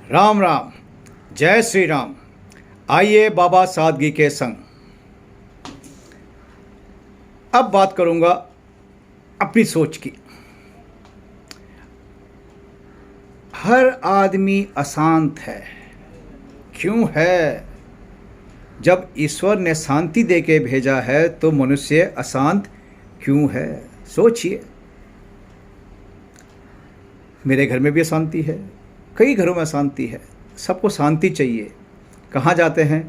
राम राम, जय श्री राम। आइए बाबा सादगी के संग। अब बात करूंगा अपनी सोच की। हर आदमी अशांत है। क्यों है? जब ईश्वर ने शांति दे के भेजा है तो मनुष्य अशांत क्यों है? सोचिए। मेरे घर में भी अशांति है, कई घरों में अशांति है। सबको शांति चाहिए। कहाँ जाते हैं?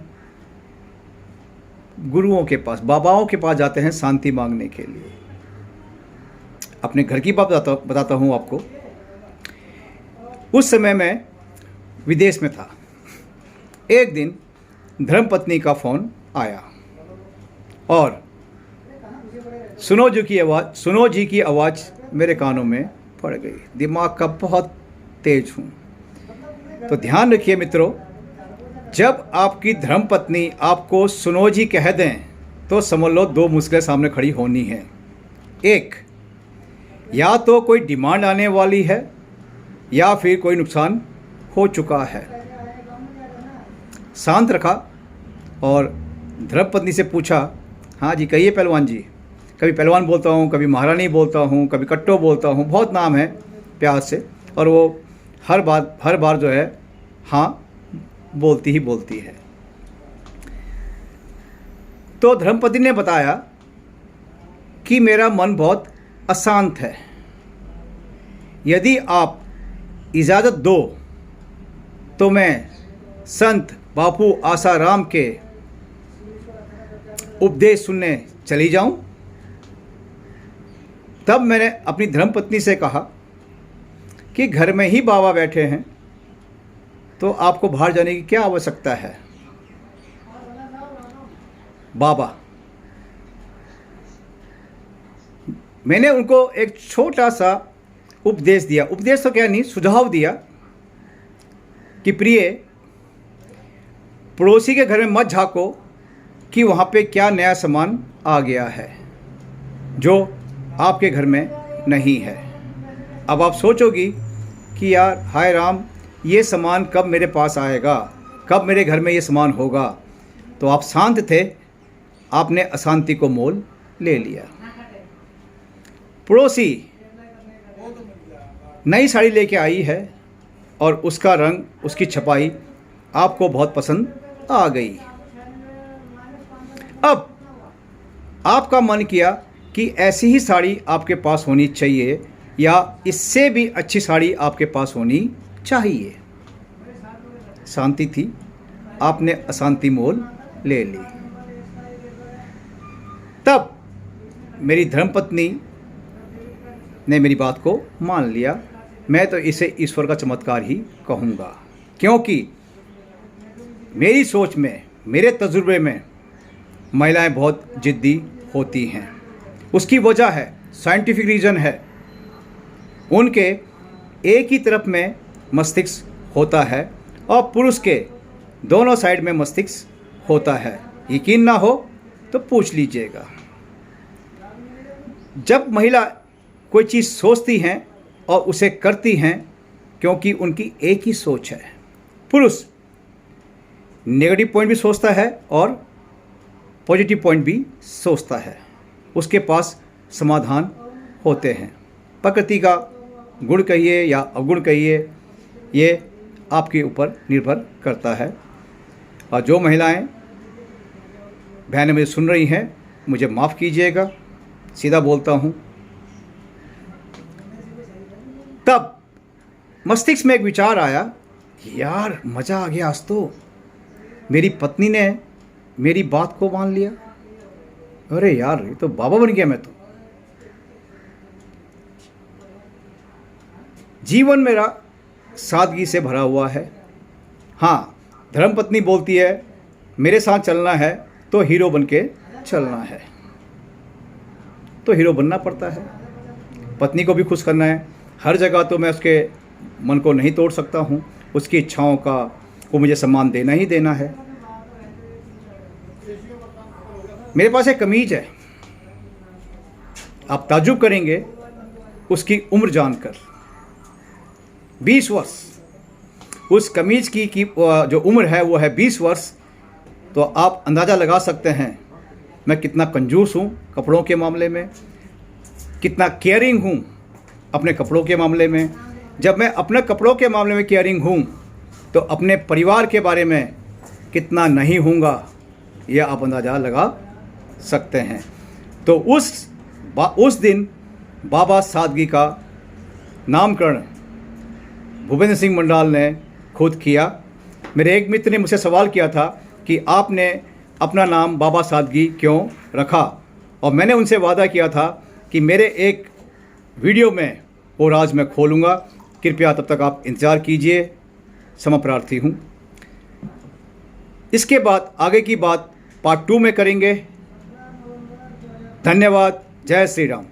गुरुओं के पास, बाबाओं के पास जाते हैं शांति मांगने के लिए। अपने घर की बात बताता हूँ आपको। उस समय मैं विदेश में था। एक दिन धर्मपत्नी का फ़ोन आया और सुनो जी की आवाज़ मेरे कानों में पड़ गई। दिमाग का बहुत तेज हूँ, तो ध्यान रखिए मित्रों। जब आपकी धर्मपत्नी आपको सुनो जी कह दें तो समझ लो दो मुश्किलें सामने खड़ी होनी है। एक, या तो कोई डिमांड आने वाली है या फिर कोई नुकसान हो चुका है। शांत रखा और धर्मपत्नी से पूछा, हाँ जी कहिए पहलवान जी। कभी पहलवान बोलता हूँ, कभी महारानी बोलता हूँ, कभी कट्टो बोलता हूँ, बहुत नाम है प्यार से। और वो हर बार जो है हाँ बोलती है। तो धर्मपत्नी ने बताया कि मेरा मन बहुत अशांत है। यदि आप इजाज़त दो तो मैं संत बापू आसाराम के उपदेश सुनने चली जाऊं। तब मैंने अपनी धर्मपत्नी से कहा कि घर में ही बाबा बैठे हैं तो आपको बाहर जाने की क्या आवश्यकता है। बाबा, मैंने उनको एक छोटा सा उपदेश दिया। उपदेश तो क्या नहीं, सुझाव दिया कि प्रिय, पड़ोसी के घर में मत झांको कि वहाँ पे क्या नया सामान आ गया है जो आपके घर में नहीं है। अब आप सोचोगी कि यार हाय राम, ये सामान कब मेरे पास आएगा, कब मेरे घर में ये सामान होगा। तो आप शांत थे, आपने अशांति को मोल ले लिया। पड़ोसी नई साड़ी लेके आई है और उसका रंग, उसकी छपाई आपको बहुत पसंद आ गई। अब आपका मन किया कि ऐसी ही साड़ी आपके पास होनी चाहिए या इससे भी अच्छी साड़ी आपके पास होनी चाहिए। शांति थी, आपने अशांति मोल ले ली। तब मेरी धर्मपत्नी ने मेरी बात को मान लिया। मैं तो इसे ईश्वर का चमत्कार ही कहूँगा, क्योंकि मेरी सोच में, मेरे तजुर्बे में महिलाएं बहुत जिद्दी होती हैं। उसकी वजह है, साइंटिफिक रीज़न है, उनके एक ही तरफ में मस्तिष्क होता है और पुरुष के दोनों साइड में मस्तिष्क होता है। यकीन ना हो तो पूछ लीजिएगा। जब महिला कोई चीज़ सोचती हैं और उसे करती हैं, क्योंकि उनकी एक ही सोच है। पुरुष नेगेटिव पॉइंट भी सोचता है और पॉजिटिव पॉइंट भी सोचता है। उसके पास समाधान होते हैं। प्रकृति का गुण कहिए या अवगुण कहिए, ये आपके ऊपर निर्भर करता है। और जो महिलाएं बहनें मुझे सुन रही हैं, मुझे माफ़ कीजिएगा, सीधा बोलता हूँ। तब मस्तिष्क में एक विचार आया, यार मज़ा आ गया, आज तो मेरी पत्नी ने मेरी बात को मान लिया। अरे यार, ये तो बाबा बन गया मैं तो। जीवन मेरा सादगी से भरा हुआ है। हाँ, धर्मपत्नी बोलती है मेरे साथ चलना है तो हीरो बन के चलना है, तो हीरो बनना पड़ता है। पत्नी को भी खुश करना है। हर जगह तो मैं उसके मन को नहीं तोड़ सकता हूँ। उसकी इच्छाओं को मुझे सम्मान देना ही देना है। मेरे पास एक कमीज है, आप ताज्जुब करेंगे उसकी उम्र जानकर। 20 वर्ष। उस कमीज़ की जो उम्र है वो है 20 वर्ष। तो आप अंदाज़ा लगा सकते हैं मैं कितना कंजूस हूँ कपड़ों के मामले में, कितना केयरिंग हूँ अपने कपड़ों के मामले में। जब मैं अपने कपड़ों के मामले में केयरिंग हूँ तो अपने परिवार के बारे में कितना नहीं होऊंगा, यह आप अंदाज़ा लगा सकते हैं। तो उस दिन बाबा सादगी का नामकरण भूपेंद्र सिंह मंडाल ने खुद किया। मेरे एक मित्र ने मुझसे सवाल किया था कि आपने अपना नाम बाबा सादगी क्यों रखा, और मैंने उनसे वादा किया था कि मेरे एक वीडियो में वो राज मैं खोलूँगा। कृपया तब तक आप इंतज़ार कीजिए, क्षमा प्रार्थी हूँ। इसके बाद आगे की बात पार्ट 2 में करेंगे। धन्यवाद। जय श्री राम।